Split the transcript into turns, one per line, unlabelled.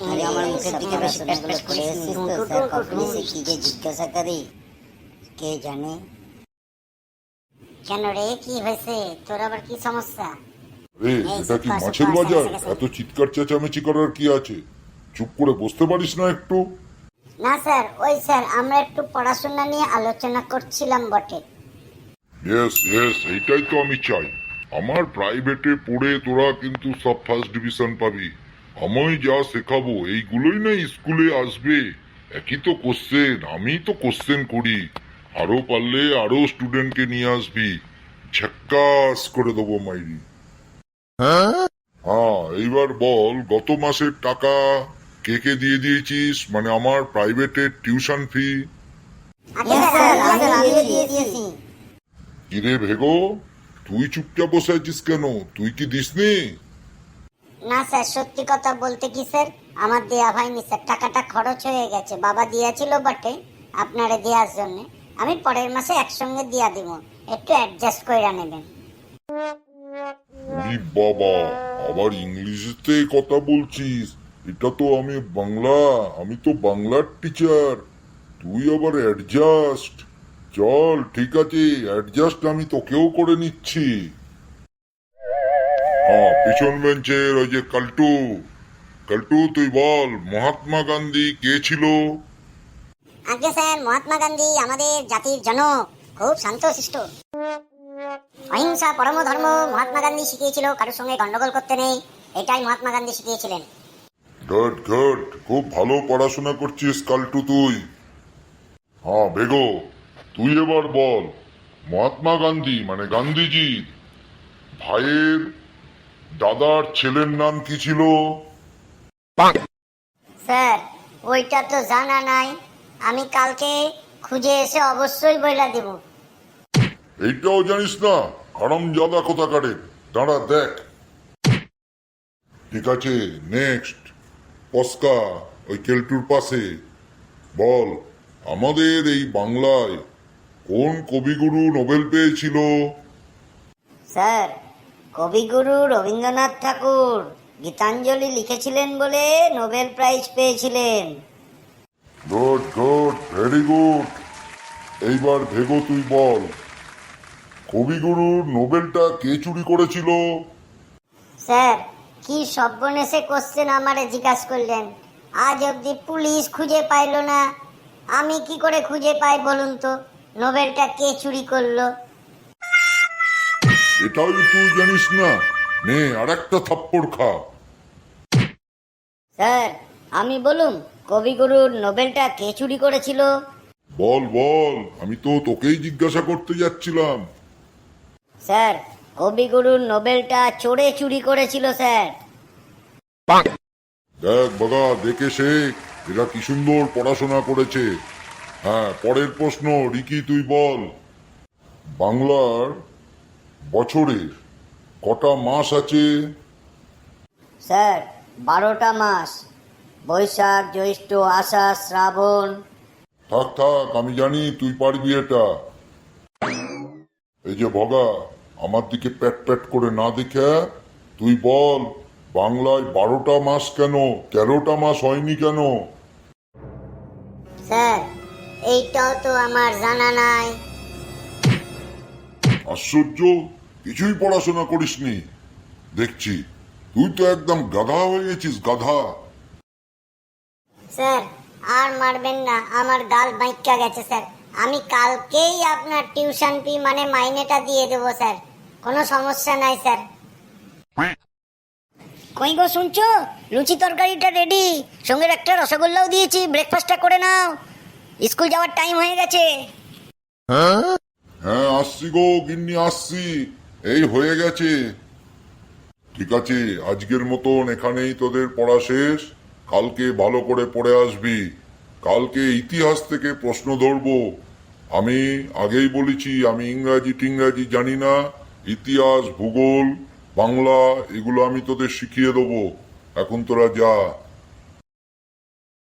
তুই আমার মুখের দিকে বেশি প্যাচ প্যাচ করিস নি।
স্যার কখনই সে কি যে জিজ্ঞাসা করে কে জানে।
কেন রে, কি হয়েছে তোর, আবার কি সমস্যা?
রে,
এই
এটা কি
সুপার,
মাছের
সুপার,
বাজার?
গেছে।
এত চিৎকার চেঁচামেচি করার কি আছে? চুপ করে বসতে পারিস না একটু?
না স্যার, ওই স্যার আমরা একটু পড়াশোনা নিয়ে আলোচনা করছিলাম বটে।
ইয়েস ইয়েস, এইটাই তো আমি চাই। আমার প্রাইভেটে পড়ে তোরা কিন্তু সব ফার্স্ট ডিভিশন পাবি। আমি যা শেখাবো এইগুলোই না স্কুলে আসবে। একই তো কোশ্চেন, আমি তো কোশ্চেন করি। আরো পারলে আরো স্টুডেন্টকে নিয়ে আসবি, ঝাক্কাস করে দেবো মাইরি। হ্যাঁ, এইবার বল, গত মাসের টাকা কে কে দিয়ে দিয়েছিস? মানে আমার প্রাইভেটের টিউশন ফি।
আচ্ছা স্যার, আমি দিয়ে দিয়েছি।
কিরে ভেগো, তুই চুপচাপ বসে আছিস কেন? তুই কি দিসনি?
না স্যার, সত্যি কথা বলতে কি স্যার, আমার দেয়া হয়নি স্যার, টাকাটা খরচ হয়ে গেছে। বাবা দিয়েছিল বটে আপনারে দেওয়ার জন্য, আমি পরের মাসে একসঙ্গে দিয়া দিব, একটু অ্যাডজাস্ট করে নেবেন।
ওরে বাবা, আবার ইংলিশে কথা বলছিস? এটা তো আমি বাংলা, আমি তো বাংলার টিচার। তুই আবার অ্যাডজাস্ট? চল ঠিক আছে, অ্যাডজাস্ট আমি তোকেও করে নিচ্ছি। হ্যাঁ, পিছন বেঞ্চের ওই যে কাল্টু, কাল্টু তুই বল, মহাত্মা গান্ধী কে ছিল?
আগে স্যার, মহাত্মা গান্ধী আমাদের জাতির জনক, খুব শান্তশিষ্ট, অহিংসা পরম ধর্ম মহাত্মা গান্ধী শিখিয়েছিল, কারোর সঙ্গে গন্ডগোল করতে নেই, এটাই মহাত্মা গান্ধী শিখিয়েছিলেন।
গুড গুড, খুব ভালো পড়াশোনা করছিস কাল্টু তুই। হ্যাঁ বেগো, তুই এবার বল, মহাত্মা গান্ধী মানে গান্ধীজির ভাইয়ের দাদার ছেলের নাম কি ছিল?
স্যার ওইটা তো জানা নাই, আমি কালকে খুঁজে এসে অবশ্যই বইলা দেব।
এইটাও জানিস না? হারামজাদা কোথাকারে, দাঁড়া দেখ। ঠিক আছে, নেক্সট পস্কা, ওই কেলটুর পাশে বল, আমাদের এই বাংলায় কোন কবিগুরু নোবেল পেয়েছিল?
স্যার কবিগুরু রবীন্দ্রনাথ ঠাকুর গীতাঞ্জলি লিখেছিলেন বলে নোবেল প্রাইজ পেয়েছিলেন।
Good good, very good. এইবার ভেগো তুই বল, কবিগুরুর নোবেলটা কে চুরি করেছিল?
স্যার কি সর্বনেশে কোশ্চেন আমারে জিজ্ঞাসা করলেন, আজ অবধি পুলিশ খুঁজে পাইলো না, আমি কি করে খুঁজে পাই বলুন তো, নোবেলটা কে চুরি করলো?
এটাও তুই জানিস না? নে আর একটা থাপ্পড় খা।
স্যার আমি বলুন, কবিগুরুর নোবেলটা কে চুরি করেছিল?
বল বল, আমি তো তোকেই জিজ্ঞাসা করতে যাচ্ছিলাম।
স্যার কবিগুরুর নোবেলটা চোরে চুরি করেছিল স্যার।
দেখ বাগা, দেখে শেখ, এরা কি সুন্দর পড়াশোনা করেছে। হ্যাঁ, পরের প্রশ্ন, রিকি তুই বল, বাংলার বছরের কটা মাস আছে?
স্যার 12টা মাস, বৈশাখ জ্যৈষ্ঠ আষাঢ় শ্রাবণ।
থাক থাক, আমি জানি তুই পারবি এটা। এই যে ভগা, আমার দিকে প্যাট প্যাট করে না দেখে তুই বল, বাংলায় 12টা মাস কেন, 13টা মাস হয়নি কেন?
স্যার এইটাও তো আমার জানা নাই।
আশ্চর্য, কিছুই পড়াশোনা করিসনি দেখছি। তুই তো একদম গাধা হয়ে গেছিস, গাধা।
স্যার আর মারবেন না, আমার গাল বাইকা গেছে স্যার, আমি কালকেই আপনার টিউশন ফি মানে মাইনেটা দিয়ে দেবো স্যার, কোনো সমস্যা নাই স্যার।
কই গো শুনছো, লুচি তরকারিটা রেডি, সঙ্গে একটা রসগোল্লাও দিয়েছি, ব্রেকফাস্টটা করে নাও, স্কুল যাওয়ার টাইম হয়ে গেছে।
হ্যাঁ আসছি গো গিন্নি, আসছি, এই হয়ে গেছে। ঠিক আছে, আজকের মতন এখানেই তোদের পড়া শেষ। কালকে ভালো করে পড়ে আসবি। কালকে ইতিহাস থেকে প্রশ্ন ধরবো। আমি আগেই বলেছি, আমি ইংরাজি টিংরাজি জানি না। ইতিহাস, ভূগোল, বাংলা এগুলো আমি তোদের শিখিয়ে দেবো। এখন তোরা যা।